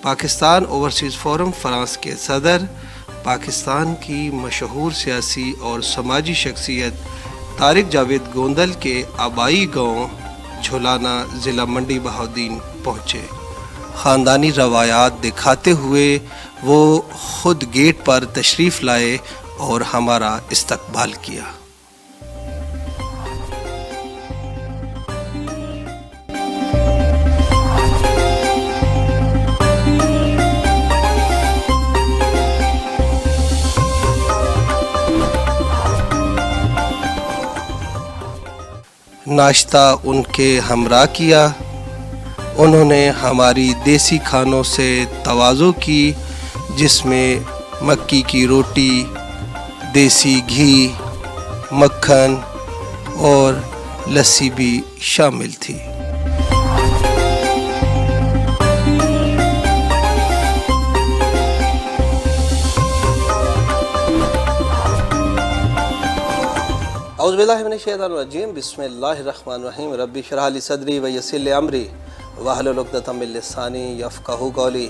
Pakistan overseas forum France کے صدر، پاکستان کی مشہور سیاسی اور سماجی شخصیت طارق جاوید گوندل کے آبائی گاؤں جھولانا ضلع منڈی بہاؤالدین پہنچے۔ خاندانی روایات دکھاتے ہوئے وہ خود گیٹ پر تشریف لائے اور ہمارا استقبال کیا۔ ناشتہ ان کے ہمراہ کیا۔ انہوں نے ہماری دیسی کھانوں سے تواضع کی، جس میں مکی کی روٹی، دیسی گھی، مکھن اور لسی بھی شامل تھی۔ اعوذ باللہ من الشیطان الرجیم، بسم اللہ الرحمن الرحیم، رب اشرح لی صدری ویسر لی امری واحلل عقدۃ من لسانی یفقہوا قولی۔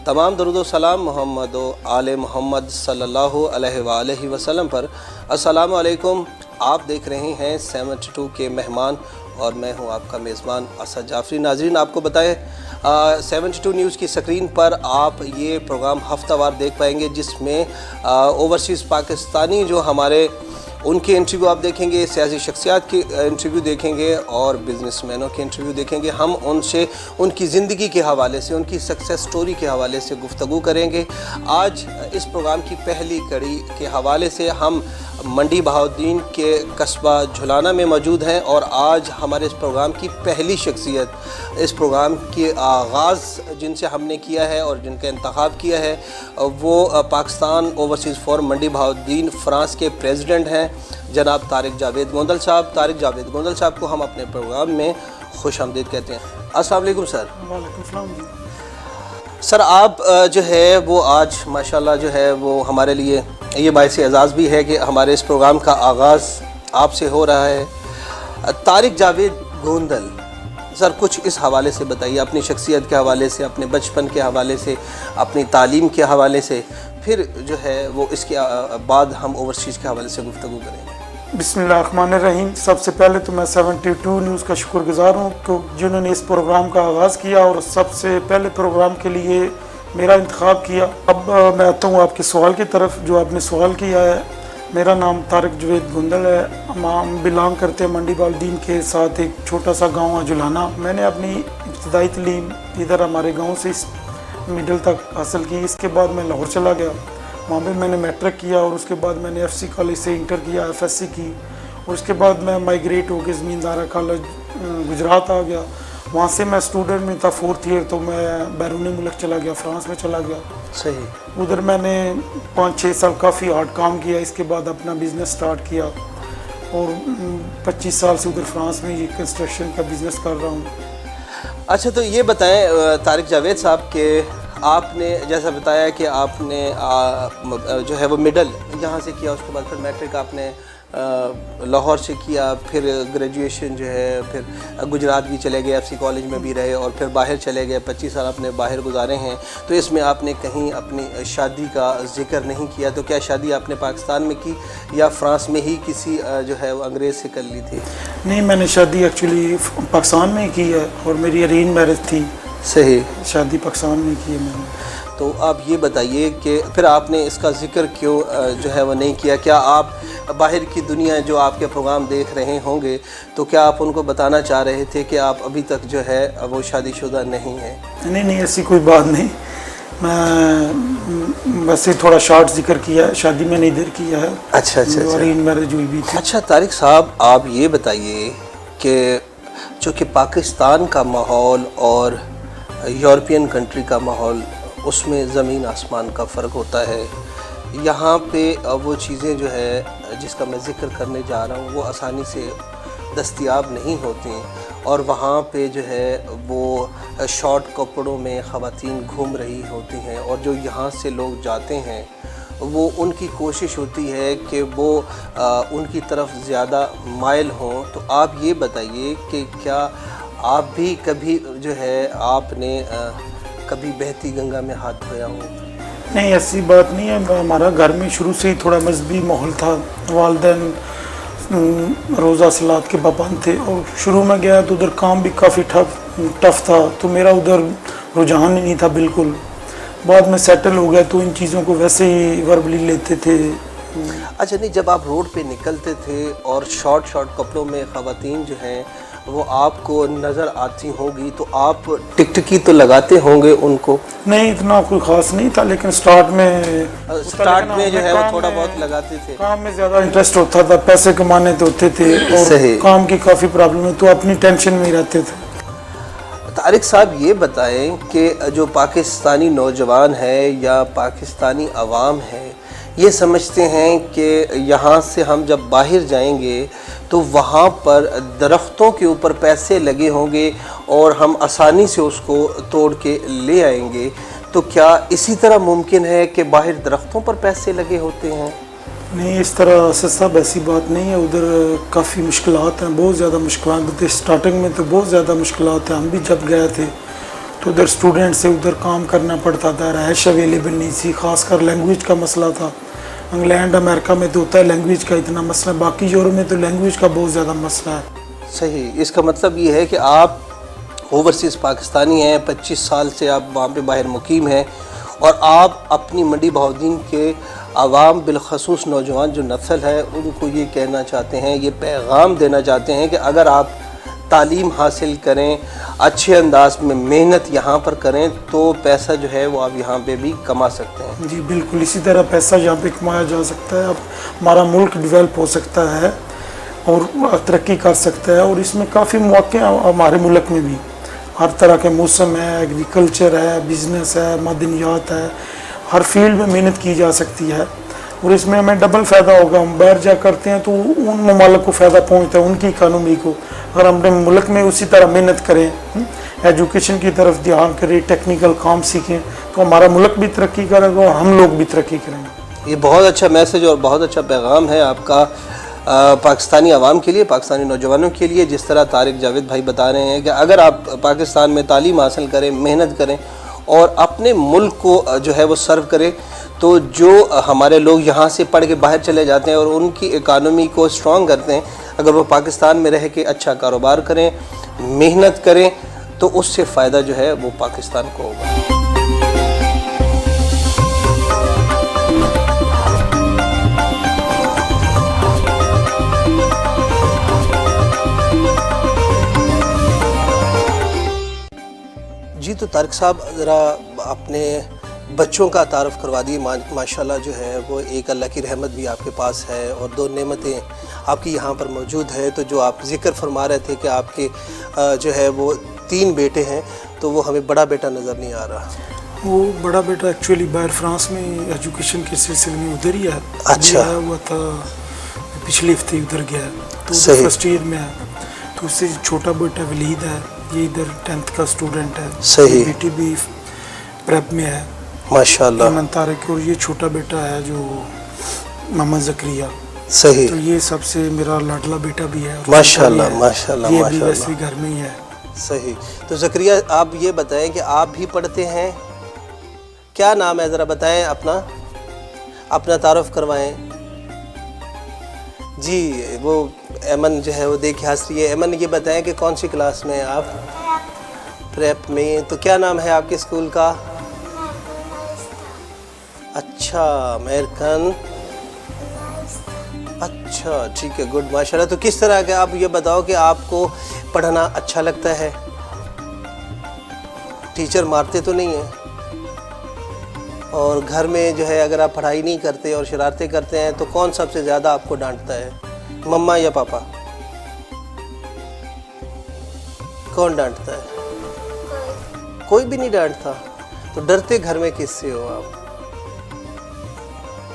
تمام درود و سلام محمد و آل محمد صلی اللہ علیہ وآلہ وسلم پر۔ السلام علیکم، آپ دیکھ رہے ہیں 72 کے مہمان اور میں ہوں آپ کا میزبان اسد جعفری۔ ناظرین، آپ کو بتائیں 72 نیوز کی سکرین پر آپ یہ پروگرام ہفتہ وار دیکھ پائیں گے، جس میں اوورسیز پاکستانی جو ہمارے ان کے انٹرویو آپ دیکھیں گے، سیاسی شخصیات کے انٹرویو دیکھیں گے اور بزنس مینوں کے انٹرویو دیکھیں گے۔ ہم ان سے ان کی زندگی کے حوالے سے، ان کی سکسیس سٹوری کے حوالے سے گفتگو کریں گے۔ آج اس پروگرام کی پہلی کڑی کے حوالے سے ہم منڈی بہاؤالدین کے قصبہ جھولانا میں موجود ہیں، اور آج ہمارے اس پروگرام کی پہلی شخصیت، اس پروگرام کے آغاز جن سے ہم نے کیا ہے اور جن کا انتخاب کیا ہے، وہ پاکستان اوورسیز فورم منڈی بہاؤالدین فرانس کے پریزیڈنٹ ہیں، جناب طارق جاوید گوندل صاحب۔ طارق جاوید گوندل صاحب کو ہم اپنے پروگرام میں خوش آمدید کہتے ہیں۔ السلام علیکم سر۔ وعلیکم السلام جی۔ سر، آپ جو ہے وہ آج ماشاءاللہ جو ہے وہ ہمارے لیے یہ باعث اعزاز بھی ہے کہ ہمارے اس پروگرام کا آغاز آپ سے ہو رہا ہے۔ طارق جاوید گوندل، سر کچھ اس حوالے سے بتائیے، اپنی شخصیت کے حوالے سے، اپنے بچپن کے حوالے سے، اپنی تعلیم کے حوالے سے، پھر جو ہے وہ اس کے بعد ہم اوورسیز کے حوالے سے گفتگو کریں گے۔ بسم اللہ الرحمن الرحیم۔ سب سے پہلے تو میں 72 نیوز کا شکر گزار ہوں کہ جنہوں نے اس پروگرام کا آغاز کیا اور سب سے پہلے پروگرام کے لیے میرا انتخاب کیا۔ اب میں آتا ہوں آپ کے سوال کی طرف جو آپ نے سوال کیا ہے۔ میرا نام طارق جاوید گوندل ہے، ہم بلانگ کرتے ہیں منڈی بہاؤالدین کے ساتھ ایک چھوٹا سا گاؤں ہے جھولانا۔ میں نے اپنی ابتدائی تعلیم ادھر ہمارے گاؤں سے مڈل تک حاصل کی۔ اس کے بعد میں لاہور چلا گیا، وہاں پہ میں نے میٹرک کیا اور اس کے بعد میں نے ایف سی کالج سے انٹر کیا، ایف ایس سی کی، اور اس کے بعد میں مائیگریٹ ہو کے زمیندارہ کالج گجرات آ گیا۔ وہاں سے میں اسٹوڈنٹ میں تھا 4th ایئر، تو میں بیرونی ملک چلا گیا، فرانس میں چلا گیا۔ صحیح۔ ادھر میں نے 5-6 سال کافی ہارڈ کام کیا۔ اس کے بعد اپنا بزنس سٹارٹ کیا اور 25 سال سے ادھر فرانس میں یہ کنسٹرکشن کا بزنس کر رہا ہوں۔ اچھا، تو یہ بتائیں طارق جاوید صاحب کہ آپ نے جیسا بتایا کہ آپ نے جو ہے وہ مڈل یہاں سے کیا، اس کے بعد پھر میٹرک آپ نے لاہور سے کیا، پھر گریجویشن جو ہے پھر گجرات بھی چلے گئے، ایف سی کالج میں بھی رہے، اور پھر باہر چلے گئے، 25 سال آپ نے باہر گزارے ہیں۔ تو اس میں آپ نے کہیں اپنی شادی کا ذکر نہیں کیا، تو کیا شادی آپ نے پاکستان میں کی یا فرانس میں ہی کسی جو ہے وہ انگریز سے کر لی تھی؟ نہیں، میں نے شادی ایکچولی پاکستان میں ہی کی ہے اور میری ارینج میرج تھی۔ صحیح، شادی پاکستان میں کی ہے میں نے۔ تو آپ یہ بتائیے کہ پھر آپ نے اس کا ذکر کیوں جو ہے وہ نہیں کیا؟ کیا آپ باہر کی دنیا جو آپ کے پروگرام دیکھ رہے ہوں گے، تو کیا آپ ان کو بتانا چاہ رہے تھے کہ آپ ابھی تک جو ہے وہ شادی شدہ نہیں ہیں؟ نہیں، ایسی کوئی بات نہیں، میں ویسے تھوڑا شارٹ ذکر کیا ہے، شادی میں نے ادھر کیا ہے۔ اچھا، ارینج میرج ہوئی بھی تھی۔ اچھا طارق صاحب، آپ یہ بتائیے کہ چونکہ پاکستان کا ماحول اور یورپین کنٹری کا ماحول، اس میں زمین آسمان کا فرق ہوتا ہے۔ یہاں پہ وہ چیزیں جو ہے جس کا میں ذکر کرنے جا رہا ہوں وہ آسانی سے دستیاب نہیں ہوتی، اور وہاں پہ جو ہے وہ شارٹ کپڑوں میں خواتین گھوم رہی ہوتی ہیں، اور جو یہاں سے لوگ جاتے ہیں وہ ان کی کوشش ہوتی ہے کہ وہ ان کی طرف زیادہ مائل ہوں۔ تو آپ یہ بتائیے کہ کیا آپ بھی کبھی جو ہے آپ نے کبھی بہتی گنگا میں ہاتھ دھویا ہو؟ نہیں ایسی بات نہیں ہے. ہمارا گھر میں شروع سے ہی تھوڑا مذہبی ماحول تھا. والدین روزہ صلات کے پابند تھے اور شروع میں گیا تو ادھر کام بھی کافی ٹف تھا تو میرا ادھر رجحان ہی نہیں تھا بالکل. بعد میں سیٹل ہو گیا تو ان چیزوں کو ویسے ہی وربلی لیتے تھے. اچھا نہیں، جب آپ روڈ پہ نکلتے تھے اور شارٹ کپڑوں میں خواتین جو ہیں وہ آپ کو نظر آتی ہوں گی تو آپ ٹکٹکی تو لگاتے ہوں گے ان کو؟ نہیں اتنا کوئی خاص نہیں تھا لیکن سٹارٹ میں جو ہے وہ تھوڑا بہت لگاتے تھے. کام میں زیادہ انٹرسٹ ہوتا تھا، پیسے کمانے تو ہوتے تھے اور صحیح. کام کی کافی پرابلم ہے تو اپنی ٹینشن میں ہی رہتے تھے. طارق صاحب یہ بتائیں کہ جو پاکستانی نوجوان ہے یا پاکستانی عوام ہے یہ سمجھتے ہیں کہ یہاں سے ہم جب باہر جائیں گے تو وہاں پر درختوں کے اوپر پیسے لگے ہوں گے اور ہم آسانی سے اس کو توڑ کے لے آئیں گے، تو کیا اسی طرح ممکن ہے کہ باہر درختوں پر پیسے لگے ہوتے ہیں؟ نہیں اس طرح صاحب ایسی بات نہیں ہے. ادھر کافی مشکلات ہیں، بہت زیادہ مشکلات ہیں. اسٹارٹنگ میں تو بہت زیادہ مشکلات ہیں. ہم بھی جب گئے تھے تو ادھر اسٹوڈنٹ سے ادھر کام کرنا پڑتا تھا، رہائش اویلیبل نہیں تھی، خاص کر لینگویج کا مسئلہ تھا. انگلینڈ امریکہ میں تو ہوتا ہے لینگویج کا اتنا مسئلہ، باقی یورپ میں تو لینگویج کا بہت زیادہ مسئلہ ہے. صحیح. اس کا مطلب یہ ہے کہ آپ اوورسیز پاکستانی ہیں، 25 سال سے آپ وہاں پہ باہر مقیم ہیں اور آپ اپنی منڈی بہاؤالدین کے عوام بالخصوص نوجوان جو نسل ہے ان کو یہ کہنا چاہتے ہیں، یہ پیغام دینا چاہتے ہیں کہ اگر آپ تعلیم حاصل کریں، اچھے انداز میں محنت یہاں پر کریں تو پیسہ جو ہے وہ آپ یہاں پہ بھی کما سکتے ہیں. جی بالکل اسی طرح پیسہ یہاں پہ کمایا جا سکتا ہے. اب ہمارا ملک ڈیولپ ہو سکتا ہے اور ترقی کر سکتا ہے اور اس میں کافی مواقع ہیں ہمارے ملک میں بھی. ہر طرح کے موسم ہے، ایگریکلچر ہے، بزنس ہے، معدنیات ہے، ہر فیلڈ میں محنت کی جا سکتی ہے اور اس میں ہمیں ڈبل فائدہ ہوگا. ہم باہر جا کرتے ہیں تو ان ممالک کو فائدہ پہنچتا ہے، ان کی اکانومی کو. اگر ہم اپنے ملک میں اسی طرح محنت کریں، ایجوکیشن کی طرف دھیان کریں، ٹیکنیکل کام سیکھیں تو ہمارا ملک بھی ترقی کرے گا اور ہم لوگ بھی ترقی کریں گے. یہ بہت اچھا میسج اور بہت اچھا پیغام ہے آپ کا پاکستانی عوام کے لیے، پاکستانی نوجوانوں کے لیے. جس طرح طارق جاوید بھائی بتا رہے ہیں کہ اگر آپ پاکستان میں تعلیم حاصل کریں، محنت کریں اور اپنے ملک کو جو ہے وہ سرو کریں تو جو ہمارے لوگ یہاں سے پڑھ کے باہر چلے جاتے ہیں اور ان کی اکانومی کو اسٹرانگ کرتے ہیں، اگر وہ پاکستان میں رہ کے اچھا کاروبار کریں، محنت کریں تو اس سے فائدہ جو ہے وہ پاکستان کو ہوگا. جی تو طارق صاحب ذرا اپنے بچوں کا تعارف کروا دیے. ماشاءاللہ جو ہے وہ ایک اللہ کی رحمت بھی آپ کے پاس ہے اور 2 نعمتیں آپ کی یہاں پر موجود ہے. تو جو آپ ذکر فرما رہے تھے کہ آپ کے جو ہے وہ 3 بیٹے ہیں تو وہ ہمیں بڑا بیٹا نظر نہیں آ رہا. وہ بڑا بیٹا ایکچولی باہر فرانس میں ایجوکیشن کے سلسلے میں ادھر ہی ہے. اچھا. آیا ہوا تھا پچھلے ہفتے ادھر گیا تو فرسٹ ایئر میں ہے. تو اس سے چھوٹا بیٹا ولید ہے، یہ ادھر 10th کا اسٹوڈنٹ ہے. صحیح. بیٹی بھی پریپ میں ہے ماشاءاللہ. ایمن طارق. اور یہ چھوٹا بیٹا ہے جو محمد زکریا. صحیح. تو یہ سب سے میرا لاڈلا بیٹا بھی ہے. ماشاءاللہ ماشاءاللہ یہ بھی ماشاءاللہ. ویسے گھر میں ہی ہے. صحیح. تو زکریا آپ یہ بتائیں کہ آپ بھی پڑھتے ہیں، کیا نام ہے ذرا بتائیں، اپنا تعارف کروائیں. جی وہ ایمن جو ہے وہ دیکھ ہنس رہی ہے. ایمن یہ بتائیں کہ کون سی کلاس میں ہیں آپ؟ پریپ میں. تو کیا نام ہے آپ کے اسکول کا؟ اچھا امریکن. اچھا ٹھیک ہے، گڈ ماشاءاللہ. تو کس طرح کے آپ یہ بتاؤ کہ آپ کو پڑھنا اچھا لگتا ہے؟ ٹیچر مارتے تو نہیں ہیں؟ اور گھر میں جو ہے اگر آپ پڑھائی نہیں کرتے اور شرارتیں کرتے ہیں تو کون سب سے زیادہ آپ کو ڈانٹتا ہے، مما یا پاپا؟ کون ڈانٹتا ہے؟ کوئی بھی نہیں ڈانٹتا. تو ڈرتے گھر میں کس سے ہو آپ؟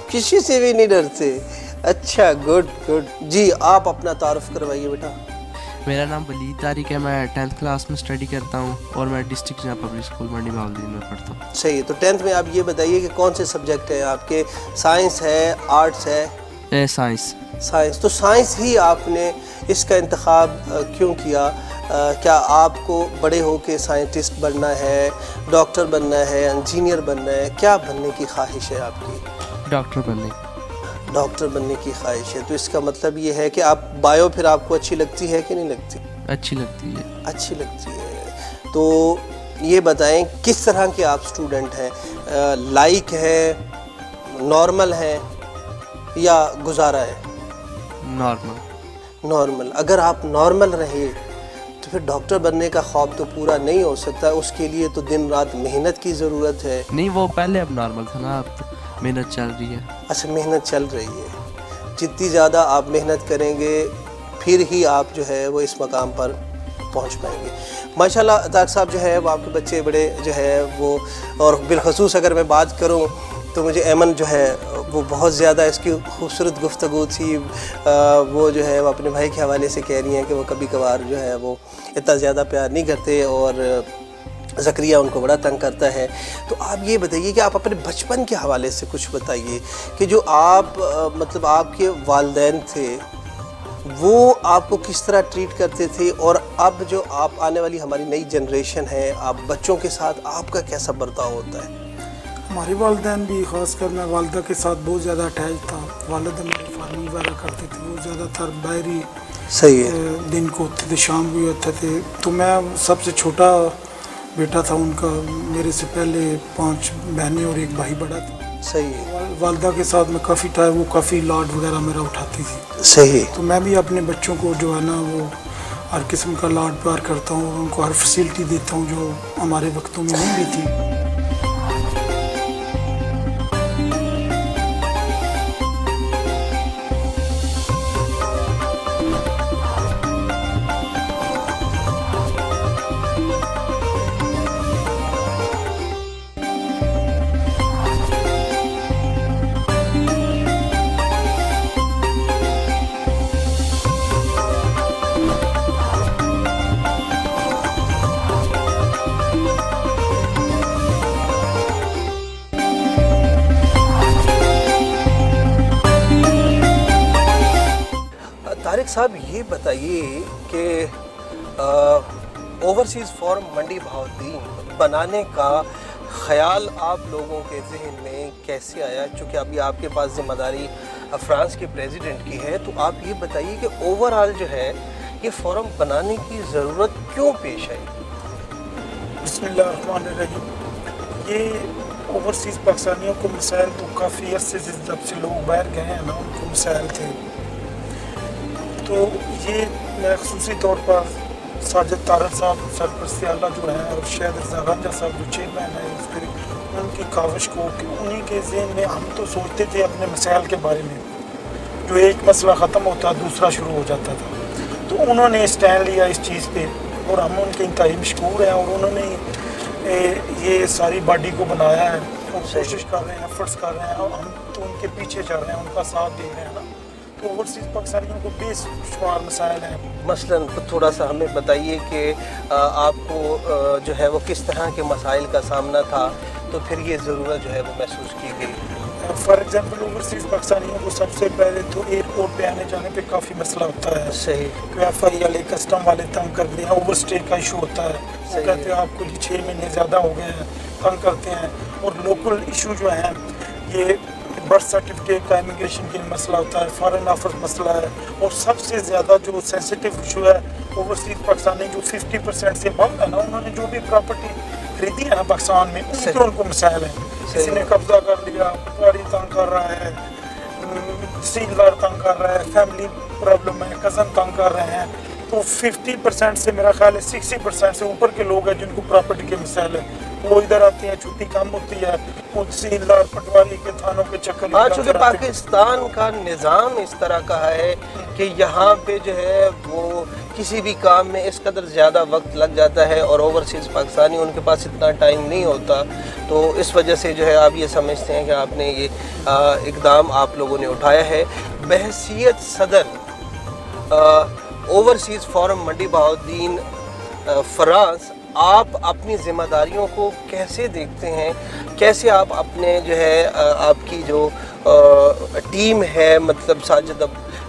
کسی سے بھی نہیں ڈرتے. اچھا گڈ گڈ. جی آپ اپنا تعارف کروائیے بیٹا. میرا نام ولید طارق ہے، میں 10th کلاس میں اسٹڈی کرتا ہوں اور میں ڈسٹرکٹ جہاں پبلک اسکول منڈی بہاؤالدین میں پڑھتا ہوں. صحیح. تو 10th میں آپ یہ بتائیے کہ کون سے سبجیکٹ ہیں آپ کے؟ سائنس ہے، آرٹس ہے؟ سائنس. سائنس. تو سائنس ہی آپ نے اس کا انتخاب کیوں کیا کیا آپ کو بڑے ہو کے سائنٹسٹ بننا ہے, ڈاکٹر بننا ہے, انجینئر بننا ہے, کیا بننے کی خواہش ہے آپ کی؟ ڈاکٹر بننے. ڈاکٹر بننے کی خواہش ہے. تو اس کا مطلب یہ ہے کہ آپ بایو پھر آپ کو اچھی لگتی ہے کہ نہیں لگتی؟ اچھی لگتی ہے. اچھی لگتی ہے. تو یہ بتائیں کس طرح کے آپ اسٹوڈنٹ ہیں؟ لائک ہے, نارمل ہے یا گزارا ہے؟ نارمل. نارمل. اگر آپ نارمل رہے تو پھر ڈاکٹر بننے کا خواب تو پورا نہیں ہو سکتا. اس کے لیے تو دن رات محنت کی ضرورت ہے. نہیں, وہ پہلے اب نارمل تھا نا, اب محنت چل رہی ہے. اچھا, محنت چل رہی ہے. جتنی زیادہ آپ محنت کریں گے پھر ہی آپ جو ہے وہ اس مقام پر پہنچ پائیں گے. ماشاءاللہ طارق صاحب جو ہے وہ آپ کے بچے بڑے جو ہے وہ, اور بالخصوص اگر میں بات کروں تو مجھے ایمن جو ہے وہ بہت زیادہ اس کی خوبصورت گفتگو تھی. وہ جو ہے وہ اپنے بھائی کے حوالے سے کہہ رہی ہیں کہ وہ کبھی کبھار جو ہے وہ اتنا زیادہ پیار نہیں کرتے اور زکریا ان کو بڑا تنگ کرتا ہے. تو آپ یہ بتائیے کہ آپ اپنے بچپن کے حوالے سے کچھ بتائیے کہ جو آپ مطلب آپ کے والدین تھے وہ آپ کو کس طرح ٹریٹ کرتے تھے, اور اب جو آپ آنے والی ہماری نئی جنریشن ہے, آپ بچوں کے ساتھ آپ کا کیسا برتاؤ ہوتا ہے؟ ہمارے والدین بھی, خاص کر میں والدہ کے ساتھ بہت زیادہ اٹیچ تھا. والدہ میری فارمنگ وغیرہ کرتے تھے, وہ زیادہ تر باہری صحیح ہے. دن کو ہوتے تھے, شام بھی ہوتے تھے. تو میں سب سے چھوٹا بیٹا تھا ان کا. میرے سے پہلے 5 بہنیں اور 1 بھائی بڑا تھا. صحیح ہے. والدہ کے ساتھ میں کافی ٹائم, وہ کافی لاڈ وغیرہ میرا اٹھاتی تھی. صحیح. تو میں بھی اپنے بچوں کو جو ہے نا وہ ہر قسم کا لاڈ پیار کرتا ہوں, اور ان کو ہر فیسلٹی دیتا ہوں جو ہمارے وقتوں میں نہیں بھی تھی. طارق صاحب یہ بتائیے کہ اوورسیز فورم منڈی بہاؤالدین بنانے کا خیال آپ لوگوں کے ذہن میں کیسے آیا؟ چونکہ ابھی آپ کے پاس ذمہ داری فرانس کے پریزیڈنٹ کی ہے, تو آپ یہ بتائیے کہ اوورآل جو ہے یہ فورم بنانے کی ضرورت کیوں پیش آئی؟ بسم اللہ الرحمن الرحیم. یہ اوورسیز پاکستانیوں کو مسائل تو کافی عرصے سے جب سے لوگ باہر گئے ہیں نا ان کو مسائل تھے. تو یہ میں خصوصی طور پر ساجد طارق صاحب سرپرست اعلیٰ جو ہیں اور شہید رضا گنجا صاحب جو چیئرمین ہیں اس کے, ان کی کاوش کو کہ انہی کے ذہن میں ہم تو سوچتے تھے اپنے مسائل کے بارے میں, جو ایک مسئلہ ختم ہوتا دوسرا شروع ہو جاتا تھا. تو انہوں نے اسٹینڈ لیا اس چیز پہ اور ہم ان کے انتہائی مشکور ہیں, اور انہوں نے یہ ساری باڈی کو بنایا ہے اور کوشش کر رہے ہیں, ایفرٹس کر رہے ہیں, اور ہم تو ان کے پیچھے چل رہے ہیں, ان کا ساتھ دے رہے ہیں نا. تو اوورسیز پاکستانیوں کو بے شمار مسائل ہیں. مثلاً تھوڑا سا ہمیں بتائیے کہ آپ کو جو ہے وہ کس طرح کے مسائل کا سامنا تھا تو پھر یہ ضرورت جو ہے وہ محسوس کی گئی؟ فار ایگزامپل اوورسیز پاکستانیوں کو سب سے پہلے تو ایئرپورٹ پہ آنے جانے پہ کافی مسئلہ ہوتا ہے. صحیح. کہ ایف آئی والے کسٹم والے تنگ کرتے ہیں, اوور اسٹے کا ایشو ہوتا ہے, وہ کہتے ہیں آپ کو 6 مہینے زیادہ ہو گئے ہیں, تنگ کرتے ہیں. اور لوکل ایشو جو ہیں یہ برتھ سرٹیفکیٹ کا امیگریشن کے مسئلہ ہوتا ہے, فارن آفر مسئلہ ہے, اور سب سے زیادہ جو سینسیٹیو ایشو ہے اوورسیز پاکستانی جو 50% سے ابو ہے نا, انہوں نے جو بھی پراپرٹی خریدی ہے نا پاکستان میں ان کو مسائل ہیں. کسی نے قبضہ کر لیا, پٹواری تنگ کر رہا ہے, تحصیلدار تنگ کر رہا ہے, فیملی پرابلم ہے, کزن تنگ کر رہے ہیں. تو 50% سے میرا خیال ہے 60% سے اوپر کے لوگ ہیں جن کو پراپرٹی کے مسائل ہیں. وہ ادھر آتے ہیں, چھٹی کم ہوتی ہے, وہ تحصیلدار پٹواری کے تھانوں کے چکر. ہاں, چونکہ پاکستان کا نظام اس طرح کا ہے کہ یہاں پہ جو ہے وہ کسی بھی کام میں اس قدر زیادہ وقت لگ جاتا ہے, اور اوورسیز پاکستانی ان کے پاس اتنا ٹائم نہیں ہوتا. تو اس وجہ سے جو ہے آپ یہ سمجھتے ہیں کہ آپ نے یہ اقدام آپ لوگوں نے اٹھایا ہے. بحیثیت صدر اوورسیز فورم منڈی بہاؤالدین فرانس, آپ اپنی ذمہ داریوں کو کیسے دیکھتے ہیں؟ کیسے آپ اپنے جو ہے آپ کی جو ٹیم ہے, مطلب ساجد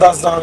10,000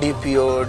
DPO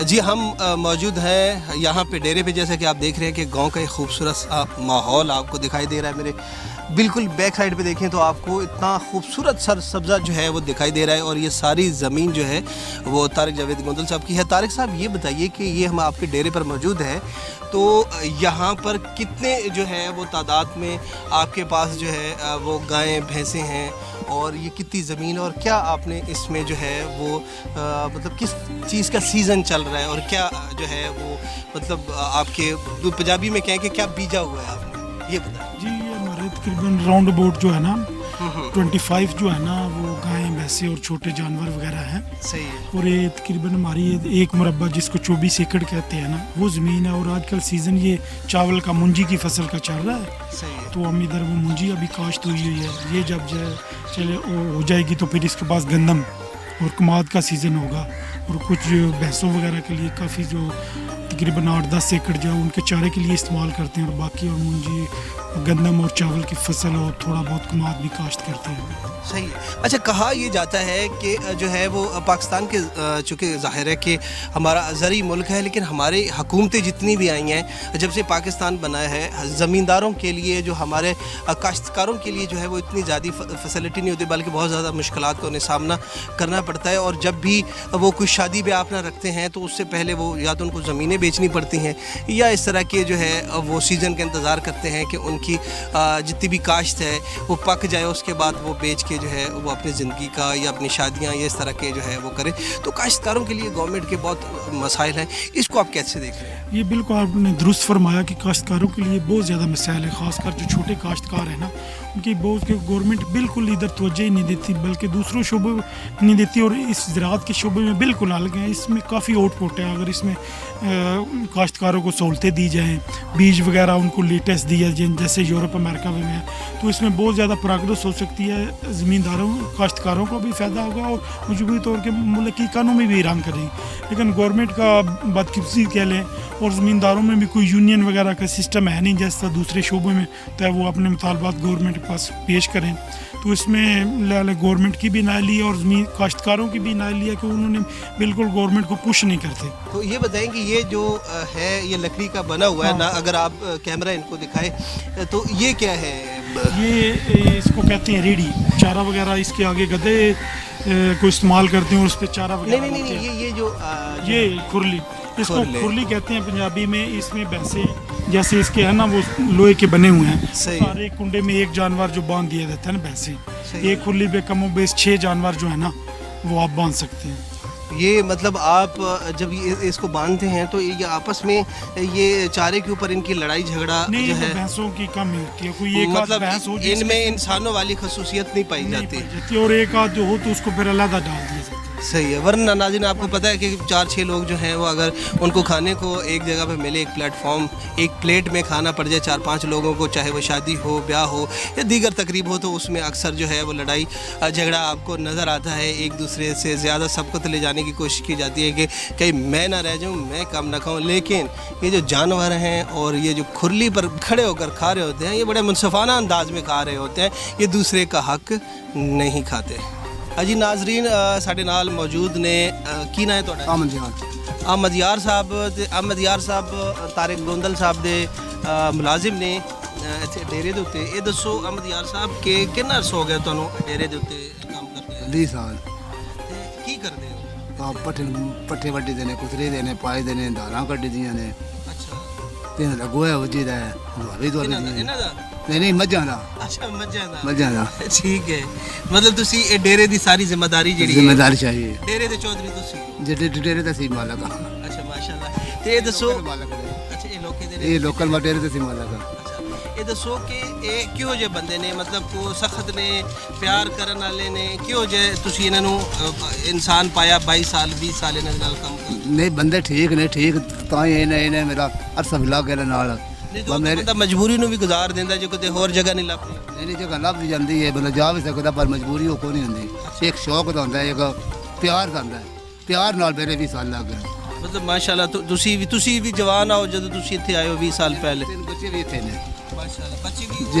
جی ہم موجود ہیں یہاں پہ ڈیرے پہ، جیسا کہ آپ دیکھ رہے ہیں کہ گاؤں کا ایک خوبصورت سا ماحول آپ کو دکھائی دے رہا ہے. میرے بالکل بیک سائڈ پہ دیکھیں تو آپ کو اتنا خوبصورت سر سبزہ جو ہے وہ دکھائی دے رہا ہے، اور یہ ساری زمین جو ہے وہ طارق جاوید گوندل صاحب کی ہے. طارق صاحب یہ بتائیے کہ یہ ہم آپ کے ڈیرے پر موجود ہیں، تو یہاں پر کتنے جو ہے وہ تعداد میں آپ کے پاس جو ہے وہ گائیں بھینسیں ہیں، اور یہ کتنی زمین، اور کیا آپ نے اس میں جو ہے وہ مطلب کس چیز کا سیزن چل رہا ہے، اور کیا جو ہے وہ مطلب آپ کے پنجابی میں کہیں کہ کیا بیجا ہوا ہے آپ نے، یہ بتائیں. جی یہ ہمارے تقریباً راؤنڈ اباؤٹ جو ہے نا 25 جو ہے نا وہ گائیں بھینسیں اور چھوٹے جانور وغیرہ ہیں. صحیح ہے. اور یہ تقریباً ہماری ایک مربع جس کو 24 ایکڑ کہتے ہیں نا وہ زمین ہے. اور آج کل سیزن یہ چاول کا منجی کی فصل کا چل رہا ہے. صحیح ہے. تو ہم ادھر وہ منجی ابھی کاشت ہوئی ہے. یہ جب چلے ہو جائے گی تو پھر اس کے پاس گندم اور کماد کا سیزن ہوگا. اور کچھ بھینسوں وغیرہ کے لیے کافی جو تقریباً 8-10 ایکڑ جو ان کے چارے کے لیے استعمال کرتے ہیں. اور باقی اور منجی گندم اور چاول کی فصل اور تھوڑا بہت کماد بھی کاشت کرتے ہیں. صحیح ہے. اچھا کہا یہ جاتا ہے کہ جو ہے وہ پاکستان کے چونکہ ظاہر ہے کہ ہمارا زرعی ملک ہے، لیکن ہماری حکومتیں جتنی بھی آئی ہیں جب سے پاکستان بنا ہے، زمینداروں کے لیے جو ہمارے کاشتکاروں کے لیے جو ہے وہ اتنی زیادہ فیسلٹی نہیں ہوتی، بلکہ بہت زیادہ مشکلات کا انہیں سامنا کرنا پڑتا ہے. اور جب بھی وہ کوئی شادی بیاہ اپنا رکھتے ہیں تو اس سے پہلے وہ یا تو ان کو زمینیں بیچنی پڑتی ہیں، یا اس طرح کے جو ہے وہ سیزن کا انتظار کرتے ہیں کہ ان کی جتنی بھی کاشت ہے وہ پک جائے، اس کے بعد وہ بیچ کے جو ہے وہ اپنی زندگی کا یا اپنی شادیاں یا اس طرح کے جو ہے وہ کرے. تو کاشتکاروں کے لیے گورنمنٹ کے بہت مسائل ہیں، اس کو آپ کیسے دیکھ رہے ہیں؟ یہ بالکل آپ نے درست فرمایا کہ کاشتکاروں کے لیے بہت زیادہ مسائل ہے. خاص کر جو چھوٹے کاشتکار ہیں نا ان کی بہت کہ گورنمنٹ بالکل ادھر توجہ ہی نہیں دیتی، بلکہ دوسروں شعبوں نہیں دیتی. اور اس زراعت کے شعبے میں بالکل الگ ہیں. اس میں کافی آؤٹ پٹ ہے. اگر اس میں کاشتکاروں کو سہولتیں دی جائیں، بیج وغیرہ ان کو لیٹسٹ دیا جائیں جیسے یورپ امریکہ میں ہے، تو اس میں بہت زیادہ پروگرس ہو سکتی ہے. زمینداروں کاشتکاروں کو بھی فائدہ ہوگا اور مجموعی طور کے ملک کی اکانومی بھی ایران کرے گی. لیکن گورنمنٹ کا بدقسمتی کہہ لیں، اور زمینداروں میں بھی کوئی یونین وغیرہ کا سسٹم ہے نہیں جیسا دوسرے شعبوں میں، تو وہ اپنے مطالبات گورنمنٹ کے پاس پیش کریں. تو اس میں گورنمنٹ کی بھی نااہلی ہے اور کاشتکاروں کی بھی نااہلی ہے کہ انہوں نے بالکل گورنمنٹ کو پش نہیں کرتے. تو یہ بتائیں کہ یہ جو ہے یہ لکڑی کا بنا ہوا ہے نا، اگر آپ کیمرہ ان کو دکھائیں تو یہ کیا ہے؟ یہ اس کو کہتے ہیں ریڑھی. چارہ وغیرہ اس کے آگے گدھے کو استعمال کرتے ہیں اور اس پہ چارہ وغیرہ. نہیں یہ جو یہ کھرلی، اس کو کھرلی کہتے ہیں پنجابی میں. اس میں بھینسیں جیسے اس کے ہے نا وہ لوہے کے بنے ہوئے ہیں، سارے کنڈے میں ایک جانور جو باندھ دیا جاتا ہے نا بھینسیں. ایک کھرلی پہ کم و بیش 6 جانور جو ہے نا وہ آپ باندھ سکتے ہیں. یہ مطلب آپ جب اس کو باندھتے ہیں تو یہ آپس میں یہ چارے کے اوپر ان کی لڑائی جھگڑا جو ہے بھینسوں کی کم ہوتی ہے. کوئی ایک مطلب بھینس ہو ان میں انسانوں والی خصوصیت نہیں پائی جاتی، اور ایک آدھ جو ہو تو اس کو پھر علیحدہ ڈال دیا جاتا ہے. صحیح ہے. ورنہ ناظرین آپ کو پتہ ہے کہ 4-6 لوگ جو ہیں وہ اگر ان کو کھانے کو ایک جگہ پہ ملے، ایک پلیٹ فارم، ایک پلیٹ میں کھانا پڑ جائے 4-5 لوگوں کو، چاہے وہ شادی ہو، بیاہ ہو یا دیگر تقریب ہو، تو اس میں اکثر جو ہے وہ لڑائی جھگڑا آپ کو نظر آتا ہے. ایک دوسرے سے زیادہ سبقت لے جانے کی کوشش کی جاتی ہے کہ کہیں میں نہ رہ جاؤں، میں کم نہ کھاؤں. لیکن یہ جو جانور ہیں اور یہ جو کھرلی پر کھڑے ہو کر کھا رہے ہوتے ہیں، یہ بڑے منصفانہ انداز میں کھا رہے ہوتے ہیں، یہ دوسرے کا حق نہیں کھاتے. جی ناظرین ساڈے نال موجود نے کی نا ہے تہاڈا؟ احمد یار صاحب طارق گوندل صاحب دے ملازم نے ਇੱਥੇ ਡੇਰੇ ਦੇ ਉੱਤੇ. ਇਹ ਦੱਸੋ ਅਹਿਮਦ ਯਾਰ ਸਾਹਿਬ ਕਿ ਕਿੰਨਾ ਅਰਸਾ ਹੋ ਗਿਆ ਤੁਹਾਨੂੰ ਡੇਰੇ ਦੇ ਉੱਤੇ ਕੰਮ ਕਰਦੇ ਹੋਏ? 20 ਸਾਲ. ਤੇ ਕੀ ਕਰਦੇ ਹੋ? ਪੱਠੇ ਵੱਢੀ ਦੇ ਨੇ, ਕੁਤਰੇ ਦੇ ਨੇ, ਪਾਏ ਦੇ ਨੇ, ਧਾਰਾਂ ਕੱਢੀ ਦੀਆਂ ਨੇ. ਅੱਛਾ. ਤੇ ਇਹਨਾਂ ਦਾ ਗੋਹਾ ਵੱਜੀ ਦਾ ਹੈ, ਦੁਆਰੀ ਇਹਨਾਂ ਦਾ? ਨਹੀਂ ਮੱਝਾਂ ਦਾ. ਅੱਛਾ ਮੱਝਾਂ ਦਾ. ਠੀਕ ਹੈ. ਮਤਲਬ ਤੁਸੀਂ ਇਹ ਡੇਰੇ ਦੀ ਸਾਰੀ ਜ਼ਿੰਮੇਵਾਰੀ ਜਿਹੜੀ ਹੈ ਜ਼ਿੰਮੇਵਾਰੀ ਚਾਹੀਏ. ਡੇਰੇ ਦੇ ਚੌਧਰੀ ਤੁਸੀਂ? ਜਿਹੜੇ ਡੇਰੇ ਦਾ ਸੀ ਮਾਲਕ. ਅੱਛਾ ਮਾਸ਼ਾਅੱਲਾ. ਤੇ ਇਹ ਦੱਸੋ ਅੱਛਾ ਇਹ ਲੋਕੇ ਦੇ ਇਹ ਲੋਕਲ ਡੇਰੇ ਦੇ ਸੀ ਮਾਲਕ. ਇਹ ਦੱਸੋ ਕਿ ਇਹ ਕਿਹੋ ਜਿਹੇ ਬੰਦੇ ਨੇ, ਮਤਲਬ ਕੋ ਸਖਤ ਨੇ, ਪਿਆਰ ਕਰਨ ਵਾਲੇ ਨੇ, ਕਿਹੋ ਜਿਹੇ ਤੁਸੀਂ ਇਹਨਾਂ ਨੂੰ ਇਨਸਾਨ ਪਾਇਆ 22 ਸਾਲ 20 ਸਾਲ ਇਹਨਾਂ ਦੇ ਨਾਲ ਕੰਮ ਕਰ? ਨਹੀਂ ਬੰਦੇ ਠੀਕ ਨੇ, ਠੀਕ ਤਾਂ ਹੀ ਇਹਨੇ ਮੇਰਾ ਅਰਸਾ ਮਿਲਾ ਕੇ ਨਾਲ. ਬੰਦਾ ਮਜਬੂਰੀ ਨੂੰ ਵੀ ਗੁਜ਼ਾਰ ਦਿੰਦਾ ਜੇ ਕਿਤੇ ਹੋਰ ਜਗ੍ਹਾ ਨਹੀਂ ਲੱਭਦੀ. ਨਹੀਂ ਜਗ੍ਹਾ ਲੱਭ ਜਾਂਦੀ ਹੈ, ਬੰਦਾ ਜਾ ਵੀ ਸਕਦਾ, ਪਰ ਮਜਬੂਰੀ ਉਹ ਕੋਈ ਨਹੀਂ ਹੁੰਦੀ. ਇੱਕ ਸ਼ੌਕ ਦਾ ਹੁੰਦਾ, ਇੱਕ ਪਿਆਰ ਦਾ ਹੁੰਦਾ. ਪਿਆਰ ਨਾਲ ਮੇਰੇ 20 ਸਾਲ ਲੱਗ ਗਏ. ਮਤਲਬ ਮਾਸ਼ਾਅੱਲਾ ਤੁਸੀਂ ਵੀ ਜਵਾਨ ਆਓ ਜਦੋਂ ਤੁਸੀਂ ਇੱਥੇ ਆਏ ਹੋ 20 ਸਾਲ ਪਹਿਲੇ? 3 ਬੱਚੇ ਵੀ ਇੱਥੇ ਨੇ. ਮਾਸ਼ਾਅੱਲਾ. ਬੱਚੇ ਵੀ? ਜੀ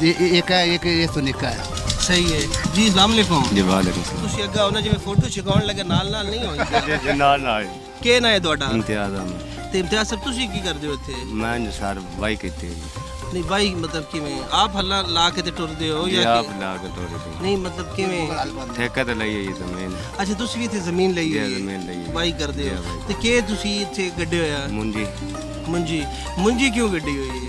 ਤੇ ਇੱਕ ਹੈ, ਇੱਕ ਇਸ ਤੋਂ ਨਿੱਕਾ ਹੈ. ਸਹੀ ਹੈ ਜੀ। ਅਸਲਾਮ ਅਲੈਕੁਮ ਜੀ ਵਾਲੇਕੁਮ ਸਲਾਮ ਤੁਸੀਂ ਅੱਗਾ ਉਹਨਾਂ ਜਿਵੇਂ ਫੋਟੋ ਛਕਾਉਣ ਲੱਗੇ ਨਾਲ ਨਾਲ ਨਹੀਂ ਹੋਈ ਜੀ ਨਾਲ ਨਾਲ ਕੀ ਨਾਂ ਹੈ ਤੁਹਾਡਾ? ਇਮਤਿਆਜ਼ ਅਹਿਮਦ। ਤੇ ਇਮਤਿਆਜ਼ ਸਾਹਿਬ ਤੁਸੀਂ ਕੀ ਕਰਦੇ ਹੋ ਇੱਥੇ? ਮੈਂ ਜੀ ਸਰ ਵਾਈ ਕੀਤੀ ਜੀ ਨਹੀਂ ਬਾਈ ਮਤਲਬ ਕਿਵੇਂ ਆਪ ਹੱਲਾ ਲਾ ਕੇ ਤੇ ਟੁਰਦੇ ਹੋ ਜਾਂ ਆਪ ਲਾ ਕੇ ਤੋੜੇ ਸੀ ਨਹੀਂ ਮਤਲਬ ਕਿਵੇਂ? ਠੇਕਾ ਤੇ ਲਈ ਹੈ ਜ਼ਮੀਨ ਅੱਛਾ ਤੁਸੀਂ ਵੀ ਇੱਥੇ ਜ਼ਮੀਨ ਲਈ ਜੀ ਹੋਈ ਜ਼ਮੀਨ ਲਈ ਹੈ। ਬਾਈ ਕਰਦੇ ਜੀ, ਹੋ ਬਾਈ। ਤੇ ਕੀ ਤੁਸੀਂ ਇੱਥੇ ਗੱਡੇ ਹੋਇਆ ਮੁੰਜੀ ਮੁੰਜੀ ਕਿਉਂ ਗੱਡੀ ਹੋਈ ਹੈ?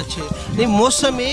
ਅੱਛਾ ਨਹੀਂ ਮੌਸਮ ਹੈ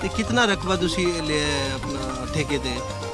ਤੇ ਕਿੰਨਾ ਰਕਬਾ ਤੁਸੀਂ ਲਿਆ ਹੈ ਆਪਣਾ ਠੇਕੇ ਤੇ?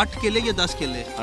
8 ਕਿੱਲੇ ਜਾਂ 10 ਕਿੱਲੇ?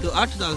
ਤੇ 8-10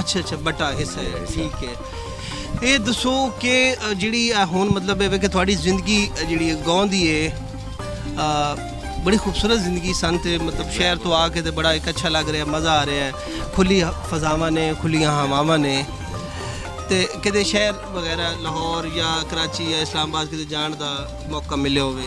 ਅੱਛਾ ਬਟਾ ਹਿੱਸਾ ਹੈ ਹਿੱਸਾ। ਠੀਕ ਹੈ। ਇਹ ਦੱਸੋ ਕਿ ਜਿਹੜੀ ਹੁਣ ਮਤਲਬ ਇਹ ਕਿ ਤੁਹਾਡੀ ਜ਼ਿੰਦਗੀ ਜਿਹੜੀ ਗਾਉਂ ਦੀ ਹੈ ਬੜੀ ਖੂਬਸੂਰਤ ਜ਼ਿੰਦਗੀ ਸਨ ਤੇ ਮਤਲਬ ਸ਼ਹਿਰ ਤੋਂ ਆ ਕੇ ਤੇ ਬੜਾ ਇੱਕ ਅੱਛਾ ਲੱਗ ਰਿਹਾ ਮਜ਼ਾ ਆ ਰਿਹਾ ਹੈ ਖੁੱਲੀ ਫਜ਼ਾਵਾਂ ਨੇ ਖੁੱਲੀਆਂ ਹਵਾਵਾਂ ਨੇ ਤੇ ਕਿਤੇ ਸ਼ਹਿਰ ਵਗੈਰਾ ਲਾਹੌਰ ਜਾਂ ਕਰਾਚੀ ਜਾਂ ਇਸਲਾਮਾਬਾਦ ਕਿਤੇ ਜਾਣ ਦਾ ਮੌਕਾ ਮਿਲਿਆ ਹੋਵੇ?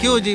ਕਿਉਂ ਜੀ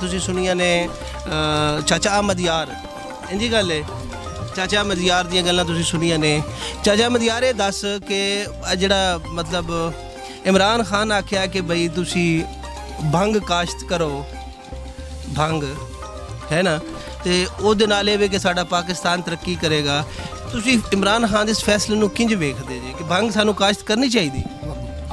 ਤੁਸੀਂ ਸੁਣੀਆਂ ਨੇ ਚਾਚਾ ਅਹਿਮਦ ਯਾਰ ਇੰਜੀ ਗੱਲ ਹੈ ਚਾਚਾ ਅਹਿਮਦ ਯਾਰ ਦੀਆਂ ਗੱਲਾਂ ਤੁਸੀਂ ਸੁਣੀਆਂ ਨੇ। ਚਾਚਾ ਅਹਿਮਦ ਯਾਰ ਇਹ ਦੱਸ ਕਿ ਜਿਹੜਾ ਮਤਲਬ ਇਮਰਾਨ ਖਾਨ ਆਖਿਆ ਕਿ ਬਈ ਤੁਸੀਂ ਭੰਗ ਕਾਸ਼ਤ ਕਰੋ ਭੰਗ ਹੈ ਨਾ ਤੇ ਉਹਦੇ ਨਾਲ ਇਹ ਵੇ ਕਿ ਸਾਡਾ ਪਾਕਿਸਤਾਨ ਤਰੱਕੀ ਕਰੇਗਾ। ਤੁਸੀਂ ਇਮਰਾਨ ਖਾਨ ਦੇ ਇਸ ਫੈਸਲੇ ਨੂੰ ਕਿੰਜ ਵੇਖਦੇ ਜੀ ਕਿ ਭੰਗ ਸਾਨੂੰ ਕਾਸ਼ਤ ਕਰਨੀ ਚਾਹੀਦੀ?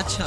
ਅੱਛਾ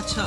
ਅੱਛਾ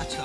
ਅੱਛਾ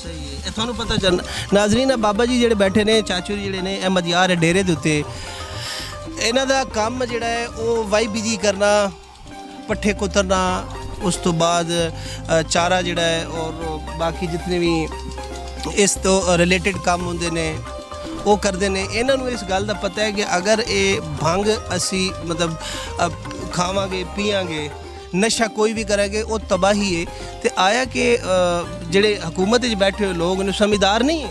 ਸਹੀ ਹੈ ਇਹ ਤੁਹਾਨੂੰ ਪਤਾ ਚੱਲ ਨਾਜ਼ਰੀਨ ਆ ਬਾਬਾ ਜੀ ਜਿਹੜੇ ਬੈਠੇ ਨੇ ਚਾਚੂ ਜੀ ਜਿਹੜੇ ਨੇ ਅਹਿਮਦ ਯਾਰ ਹੈ ਡੇਰੇ ਦੇ ਉੱਤੇ ਇਹਨਾਂ ਦਾ ਕੰਮ ਜਿਹੜਾ ਹੈ ਉਹ ਵਾਈ ਬਿਜੀ ਕਰਨਾ ਪੱਠੇ ਕੁਤਰਨਾ ਉਸ ਤੋਂ ਬਾਅਦ ਚਾਰਾ ਜਿਹੜਾ ਹੈ ਔਰ ਬਾਕੀ ਜਿੰਨੇ ਵੀ ਇਸ ਤੋਂ ਰਿਲੇਟਡ ਕੰਮ ਹੁੰਦੇ ਨੇ ਉਹ ਕਰਦੇ ਨੇ। ਇਹਨਾਂ ਨੂੰ ਇਸ ਗੱਲ ਦਾ ਪਤਾ ਹੈ ਕਿ ਅਗਰ ਇਹ ਭੰਗ ਅਸੀਂ ਮਤਲਬ ਖਾਵਾਂਗੇ ਪੀਵਾਂਗੇ ਨਸ਼ਾ ਕੋਈ ਵੀ ਕਰਾਂਗੇ ਉਹ ਤਬਾਹੀ ਹੈ। ਤੇ ਆਇਆ ਕਿ ਜਿਹੜੇ ਹਕੂਮਤ ਵਿੱਚ ਬੈਠੇ ਹੋਏ ਲੋਕ ਨੇ ਸਮਝਦਾਰ ਨਹੀਂ ਹੈ।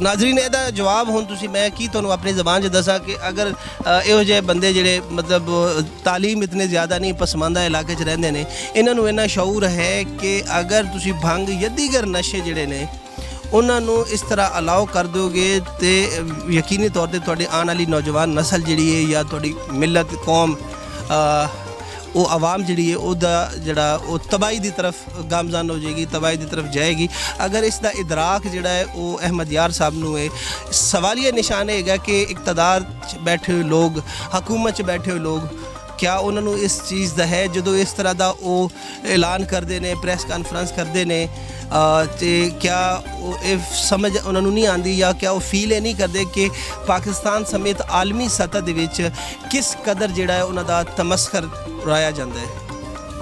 ਨਾਜ਼ਰੀਨ ਇਹਦਾ ਜਵਾਬ ਹੁਣ ਤੁਸੀਂ ਮੈਂ ਕੀ ਤੁਹਾਨੂੰ ਆਪਣੀ ਜ਼ਬਾਨ 'ਚ ਦੱਸਾਂ ਕਿ ਅਗਰ ਇਹੋ ਜਿਹੇ ਬੰਦੇ ਜਿਹੜੇ ਮਤਲਬ ਤਾਲੀਮ ਇਤਨੇ ਜ਼ਿਆਦਾ ਨਹੀਂ ਪਸਮਾਨਦਾ ਇਲਾਕੇ 'ਚ ਰਹਿੰਦੇ ਨੇ ਇਹਨਾਂ ਨੂੰ ਇੰਨਾ ਸ਼ਊਰ ਹੈ ਕਿ ਅਗਰ ਤੁਸੀਂ ਭੰਗ ਜਾਂ ਦੀਗਰ ਨਸ਼ੇ ਜਿਹੜੇ ਨੇ ਉਹਨਾਂ ਨੂੰ ਇਸ ਤਰ੍ਹਾਂ ਅਲਾਓ ਕਰ ਦਿਓਗੇ ਤੇ ਯਕੀਨੀ ਤੌਰ ਤੇ ਤੁਹਾਡੀ ਆਉਣ ਵਾਲੀ ਨੌਜਵਾਨ ਨਸਲ ਜਿਹੜੀ ਹੈ ਜਾਂ ਤੁਹਾਡੀ ਮਿਲਤ ਕੌਮ ਉਹ ਆਵਾਮ ਜਿਹੜੀ ਹੈ ਉਹਦਾ ਜਿਹੜਾ ਉਹ ਤਬਾਹੀ ਦੀ ਤਰਫ ਗਾਮਜ਼ਾਨ ਹੋ ਜਾਏਗੀ ਤਬਾਹੀ ਦੀ ਤਰਫ ਜਾਏਗੀ। ਅਗਰ ਇਸ ਦਾ ਇਦਰਾਕ ਜਿਹੜਾ ਹੈ ਉਹ ਅਹਿਮਦ ਯਾਰ ਸਾਹਿਬ ਨੂੰ ਹੈ। ਸਵਾਲੀਆ ਨਿਸ਼ਾਨ ਹੈਗਾ ਕਿ ਇਕਤਦਾਰ 'ਚ ਬੈਠੇ ਹੋਏ ਲੋਕ ਹਕੂਮਤ 'ਚ ਬੈਠੇ ਹੋਏ ਲੋਕ ਕਿਆ ਉਹਨਾਂ ਨੂੰ ਇਸ ਚੀਜ਼ ਦਾ ਹੈ ਜਦੋਂ ਇਸ ਤਰ੍ਹਾਂ ਦਾ ਉਹ ਐਲਾਨ ਕਰਦੇ ਨੇ ਪ੍ਰੈਸ ਕਾਨਫਰੰਸ ਕਰਦੇ ਨੇ ਤੇ ਕਿਆ ਉਹ ਇਹ ਸਮਝ ਉਹਨਾਂ ਨੂੰ ਨਹੀਂ ਆਉਂਦੀ ਜਾਂ ਕਿਆ ਉਹ ਫੀਲ ਇਹ ਨਹੀਂ ਕਰਦੇ ਕਿ ਪਾਕਿਸਤਾਨ ਸਮੇਤ ਆਲਮੀ ਸਤਹ ਦੇ ਵਿੱਚ ਕਿਸ ਕਦਰ ਜਿਹੜਾ ਹੈ ਉਹਨਾਂ ਦਾ ਤਮਸਖਰ ਉਡਾਇਆ ਜਾਂਦਾ ਹੈ।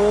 2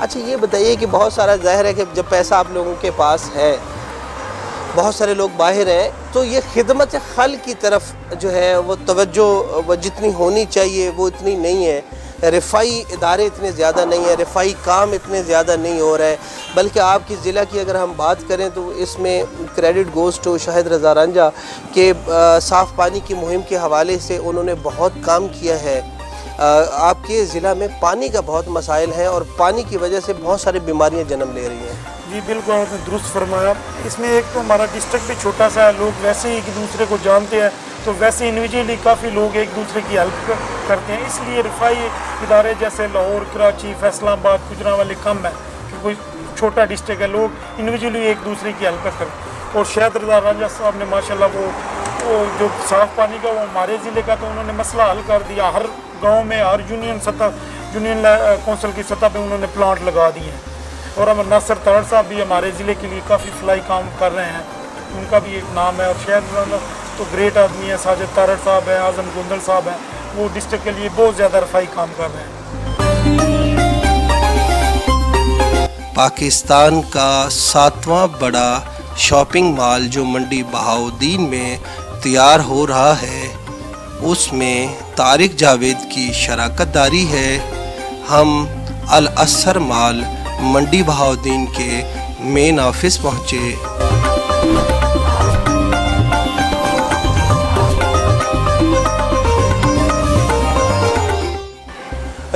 اچھا یہ بتائیے کہ بہت سارا ظاہر ہے کہ جب پیسہ آپ لوگوں کے پاس ہے، بہت سارے لوگ باہر ہیں، تو یہ خدمت خلق کی طرف جو ہے وہ توجہ وہ جتنی ہونی چاہیے وہ اتنی نہیں ہے، رفائی ادارے اتنے زیادہ نہیں ہیں، رفائی کام اتنے زیادہ نہیں ہو رہا ہے، بلکہ آپ کی ضلع کی اگر ہم بات کریں تو اس میں کریڈٹ گوز ٹو شاہد رضا رنجا کہ صاف پانی کی مہم کے حوالے سے انہوں نے بہت کام کیا ہے۔ آپ کے ضلع میں پانی کا بہت مسائل ہیں اور پانی کی وجہ سے بہت ساری بیماریاں جنم لے رہی ہیں۔ جی بالکل آپ نے درست فرمایا۔ اس میں ایک تو ہمارا ڈسٹرکٹ بھی چھوٹا سا ہے، لوگ ویسے ہی ایک دوسرے کو جانتے ہیں، تو ویسے انڈیویجولی کافی لوگ ایک دوسرے کی ہیلپ کرتے ہیں، اس لیے رفائی ادارے جیسے لاہور، کراچی، فیصل آباد، گجرانوالے کم ہے، کہ کوئی چھوٹا ڈسٹرکٹ ہے، لوگ انڈیویجولی ایک دوسرے کی ہیلپ کرتے ہیں۔ اور شاہد رضا رنجا صاحب نے ماشاءاللہ وہ جو صاف پانی کا وہ ہمارے ضلع کا تو انہوں نے مسئلہ حل کر دیا، ہر گاؤں میں ہر یونین کونسل کی سطح پہ انہوں نے پلانٹ لگا دیے ہیں۔ اور ہم ناصر تارڑ صاحب بھی ہمارے ضلع کے لیے کافی فلائی کام کر رہے ہیں، ان کا بھی ایک نام ہے۔ اور شاہد رضا تو گریٹ آدمی ہے، ساجد تارڑ صاحب ہیں، اعظم گوندل صاحب ہیں، وہ ڈسٹرکٹ کے لیے بہت زیادہ رفائی کام کر رہے ہیں۔ پاکستان کا 7واں بڑا شاپنگ مال جو منڈی بہاؤالدین میں تیار ہو رہا ہے، اس میں طارق جاوید کی شراکت داری ہے۔ ہم الاثر مال منڈی بہاؤالدین کے مین آفس پہنچے۔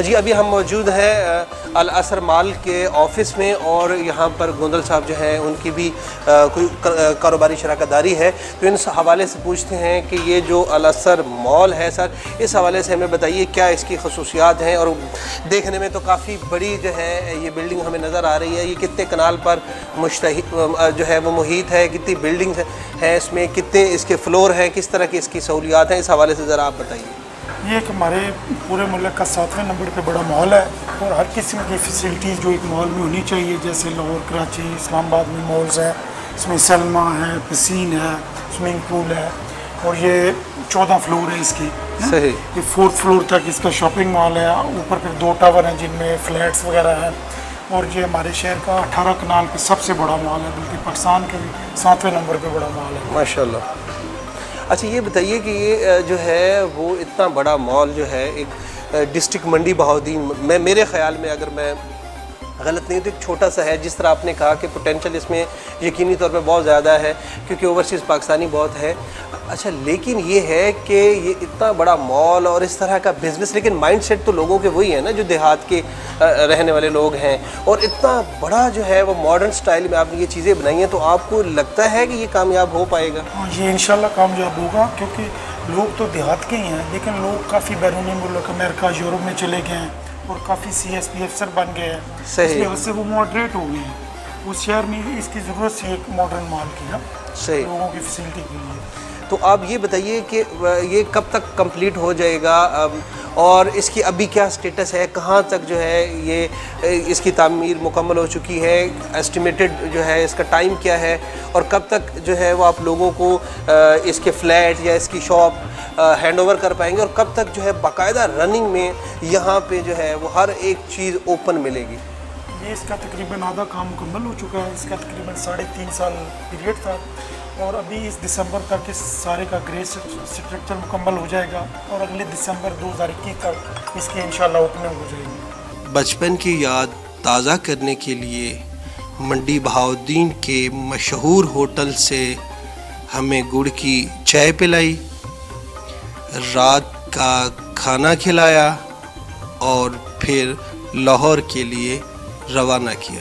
جی ابھی ہم موجود ہیں الاثر مال کے آفس میں، اور یہاں پر گوندل صاحب جو ہیں ان کی بھی کوئی کاروباری شراکت داری ہے، تو ان حوالے سے پوچھتے ہیں کہ یہ جو الاثر مال ہے سر، اس حوالے سے ہمیں بتائیے کیا اس کی خصوصیات ہیں، اور دیکھنے میں تو کافی بڑی جو ہے یہ بلڈنگ ہمیں نظر آ رہی ہے، یہ کتنے کنال پر جو ہے وہ محیط ہے، کتنی بلڈنگز ہیں اس میں، کتنے اس کے فلور ہیں، کس طرح کی اس کی سہولیات ہیں، اس حوالے سے ذرا آپ بتائیے۔ یہ ایک ہمارے پورے ملک کا 7ویں نمبر پہ بڑا مال ہے، اور ہر قسم کی فیسلٹیز جو ایک مال میں ہونی چاہیے، جیسے لاہور، کراچی، اسلام آباد میں مالز ہیں، اس میں سلما ہے، پسین ہے، سوئمنگ پول ہے، اور یہ 14 فلور ہے اس کی، صحیح، یہ 4th فلور تک اس کا شاپنگ مال ہے، اوپر پھر 2 ٹاور ہیں جن میں فلیٹس وغیرہ ہیں، اور یہ ہمارے شہر کا 18 کنال پہ سب سے بڑا مال ہے، بلکہ پاکستان کے 7ویں نمبر پہ بڑا مال ہے ماشاءاللہ۔ اچھا یہ بتائیے کہ یہ جو ہے وہ اتنا بڑا مال جو ہے ایک ڈسٹرکٹ منڈی بہاؤالدین میں، میرے خیال میں اگر میں غلط نہیں تو ایک چھوٹا سا ہے، جس طرح آپ نے کہا کہ پوٹینشل اس میں یقینی طور پہ بہت زیادہ ہے کیونکہ اوورسیز پاکستانی بہت ہے۔ اچھا لیکن یہ ہے کہ یہ اتنا بڑا مال اور اس طرح کا بزنس، لیکن مائنڈ سیٹ تو لوگوں کے وہی ہے نا جو دیہات کے رہنے والے لوگ ہیں، اور اتنا بڑا جو ہے وہ ماڈرن سٹائل میں آپ نے یہ چیزیں بنائی ہیں، تو آپ کو لگتا ہے کہ یہ کامیاب ہو پائے گا؟ یہ انشاءاللہ کامیاب ہوگا، کیونکہ لوگ تو دیہات کے ہی ہیں، لیکن لوگ کافی بیرونی ملک امریکہ، یورپ میں چلے گئے ہیں، اور کافی CSP افسر بن گئے ہیں، اس لیے سے وہ ماڈریٹ ہو گئے ہیں۔ اس شہر میں اس کی ضرورت تھی ایک ماڈرن مال کی، صحیح، لوگوں کی فیسلٹی کے لیے۔ تو آپ یہ بتائیے کہ یہ کب تک کمپلیٹ ہو جائے گا، اور اس کی ابھی کیا سٹیٹس ہے، کہاں تک جو ہے یہ اس کی تعمیر مکمل ہو چکی ہے، ایسٹیمیٹڈ جو ہے اس کا ٹائم کیا ہے، اور کب تک جو ہے وہ آپ لوگوں کو اس کے فلیٹ یا اس کی شاپ ہینڈ اوور کر پائیں گے، اور کب تک جو ہے باقاعدہ رننگ میں یہاں پہ جو ہے وہ ہر ایک چیز اوپن ملے گی؟ یہ اس کا تقریباً آدھا کام مکمل ہو چکا ہے، اس کا تقریباً 3.5 سال پیریڈ تھا، اور ابھی اس دسمبر تک اس سارے کا گرے اسٹرکچر مکمل ہو جائے گا، اور اگلے دسمبر 2021 تک اس کی انشاءاللہ اوپننگ ہو جائے گی۔ بچپن کی یاد تازہ کرنے کے لیے منڈی بہاؤالدین کے مشہور ہوٹل سے ہمیں گڑ کی چائے پلائی، رات کا کھانا کھلایا، اور پھر لاہور کے لیے روانہ کیا۔